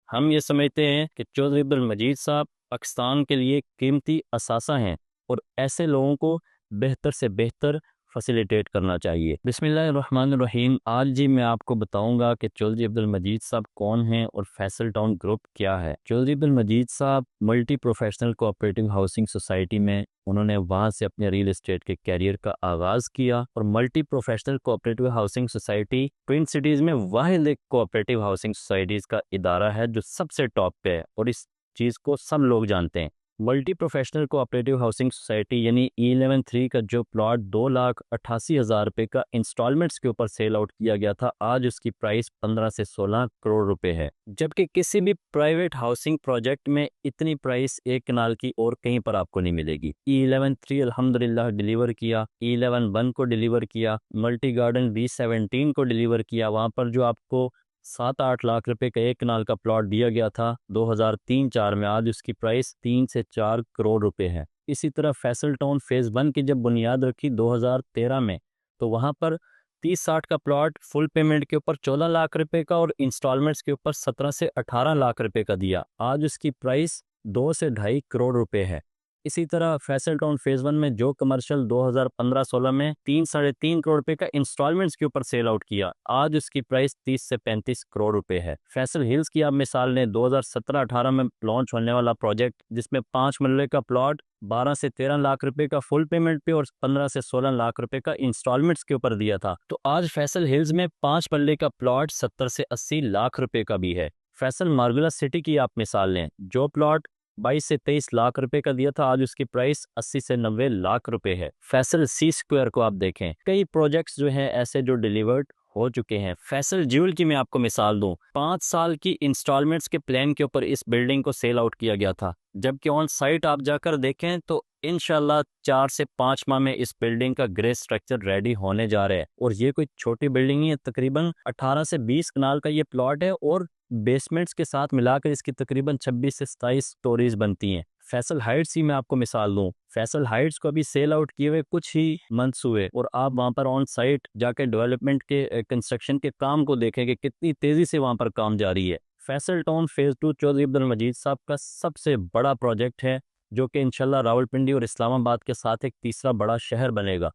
हम ये समझते हैं कि चौधरी अब्दुल मजीद साहब पाकिस्तान के लिए कीमती असासा हैं और ऐसे लोगों को बेहतर से बेहतर फैसिलिटेट करना चाहिए। बिस्मिल्लाहिर्रहमानिर्रहीम। आज जी मैं आपको बताऊंगा कि चौधरी अब्दुल मजीद साहब कौन हैं और फैसल टाउन ग्रुप क्या है। चौधरी अब्दुल मजीद साहब multi professional cooperative housing society में उन्होंने वहां से अपने रियल एस्टेट के कैरियर का आगाज किया और multi professional cooperative housing society twin cities में वाहिद एक कोऑपरेटिव हाउसिंग सोसाइटीज का इदारा है जो सबसे टॉप पे है और इस चीज को सब लोग जानते हैं। Multi professional cooperative housing society यानी E11 3 का जो प्लॉट 2,88,000 रुपए का इंस्टॉलमेंट्स के ऊपर सेल आउट किया गया था, आज उसकी प्राइस 15 से 16 करोड़ रुपए है। जबकि किसी भी प्राइवेट हाउसिंग प्रोजेक्ट में इतनी प्राइस एक कनाल की और कहीं पर आपको नहीं मिलेगी। E11 3 अल्हम्दुलिल्लाह डिलीवर किया, E11 1 को डिलीवर किया, मल्टी गार्डन B17 को डिलीवर किया। वहां पर जो आपको 7-8 लाख रुपए का एक कनाल का प्लॉट दिया गया था 2003-4 में, आज उसकी प्राइस 3 से 4 करोड़ रुपए है। इसी तरह फैसल टाउन फेज 1 की जब बुनियाद रखी 2013 में, तो वहां पर 30-60 का प्लॉट फुल पेमेंट के ऊपर 14 लाख रुपए का और इंस्टॉलमेंट्स के ऊपर 17 से 18 लाख रुपए का दिया। आज उसकी प्राइस 2 से 2.5 करोड़ रुपए है। इसी तरह फैसल टाउन फेज 1 में जो कमर्शियल 2015-16 में 3-3.5 करोड़ रुपए का इंस्टॉलमेंट्स के ऊपर सेल आउट किया, आज उसकी प्राइस 30 से 35 करोड़ रुपए है। फैसल हिल्स की आप मिसाल लें, 2017-18 में लॉन्च होने वाला प्रोजेक्ट जिसमें 5 मरले का प्लॉट 12 से 13 लाख रुपए का फुल पेमेंट पे और 15 से 16 लाख रुपए का इंस्टॉलमेंट्स के ऊपर दिया था, तो आज फैसल हिल्स में 5 मरले का प्लॉट 70 से 80 लाख रुपए का भी है। फैसल मार्गुला सिटी की आप मिसाल लें, जो प्लॉट 22 से 23 लाख रुपए का दिया था, आज उसकी प्राइस 80 से 90 लाख रुपए है। फैसल सी स्क्वायर को आप देखें, कई प्रोजेक्ट्स जो हैं ऐसे जो डिलीवर्ड हो चुके हैं। फैसल ज्यूल की मैं आपको मिसाल दूं, 5 साल की इंस्टॉलमेंट्स के प्लान के ऊपर इस बिल्डिंग को सेल आउट किया गया था, जबकि ऑन साइट आप जाकर देखें तो इंशाल्लाह 4 से 5 माह में इस बिल्डिंग का ग्रे स्ट्रक्चर रेडी होने जा रहा है। और ये कोई छोटी बिल्डिंग नहीं है, तकरीबन 18 से 20 कनाल का ये प्लॉट है और बेसमेंट्स के साथ मिलाकर इसकी तकरीबन 26 से 27 स्टोरीज बनती हैं। फैसल हाइट्स ही मैं आपको मिसाल दूं, फैसल हाइट्स को अभी सेल आउट किए हुए कुछ ही मंथ्स हुए और आप वहां पर ऑन साइट जाकर डेवलपमेंट के कंस्ट्रक्शन के काम को देखें कि कितनी तेजी से वहां पर काम जारी है। फैसल टाउन फेज 2 चौधरी अब्दुल मजीद साहब का सबसे बड़ा प्रोजेक्ट है, जो कि इंशाल्लाह रावलपिंडी और इस्लामाबाद के साथ एक तीसरा बड़ा शहर बनेगा।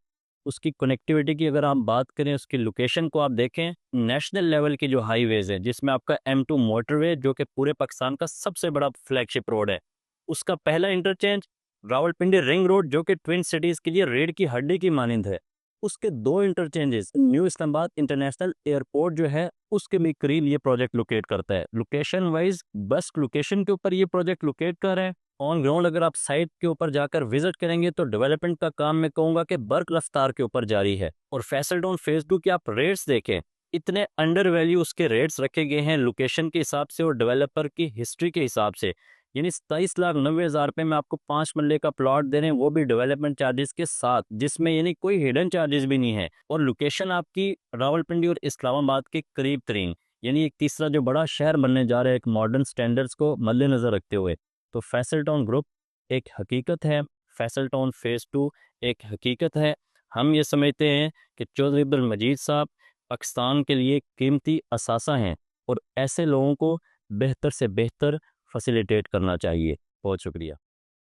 उसकी कनेक्टिविटी की अगर आप बात करें, उसकी लोकेशन को आप देखें, नेशनल लेवल की जो हाईवेज है जिसमें आपका M2 मोटरवे जो कि पूरे पाकिस्तान का सबसे बड़ा फ्लैगशिप रोड है, उसका पहला इंटरचेंज रावलपिंडी रिंग रोड जो कि ट्विन सिटीज के लिए रीढ़ की हड्डी की मानिंद है, उसके 2 interchanges new Islamabad international airport जो है उसके भी करीब ये प्रोजेक्ट लोकेट करता है। लोकेशन वाइज बस लोकेशन के ऊपर ये प्रोजेक्ट लोकेट कर रहे हैं। ऑन ग्राउंड अगर आप साइट के ऊपर जाकर विजिट करेंगे तो डेवलपमेंट का काम मैं कहूंगा कि बर्क रफ्तार के ऊपर जारी है। और फैसल टाउन फेज 2 के आप रेट्स देखें, इतने अंडर वैल्यू उसके रेट्स रखे गए हैं लोकेशन के हिसाब से और डेवलपर की हिस्ट्री के हिसाब से। यानी 27,90,000 रुपये में आपको 5 मरले का प्लॉट दे रहे हैं, वो भी डेवलपमेंट चार्जेस के साथ, जिसमें यानी कोई हिडन चार्जेस भी नहीं है। और लोकेशन आपकी रावलपिंडी और इस्लामाबाद के करीब तरीन, यानी एक तीसरा जो बड़ा शहर बनने जा रहा है एक मॉडर्न स्टैंडर्ड्स को मद्देनजर रखते हुए। तो फैसल टाउन ग्रुप एक हकीकत है, फैसल टाउन फेज 2 एक हकीकत है। हम ये समझते हैं कि चौधरी अब्दुल मजीद साहब पाकिस्तान के लिए कीमती असासा हैं और ऐसे लोगों को बेहतर से बेहतर फैसिलिटेट करना चाहिए। बहुत शुक्रिया।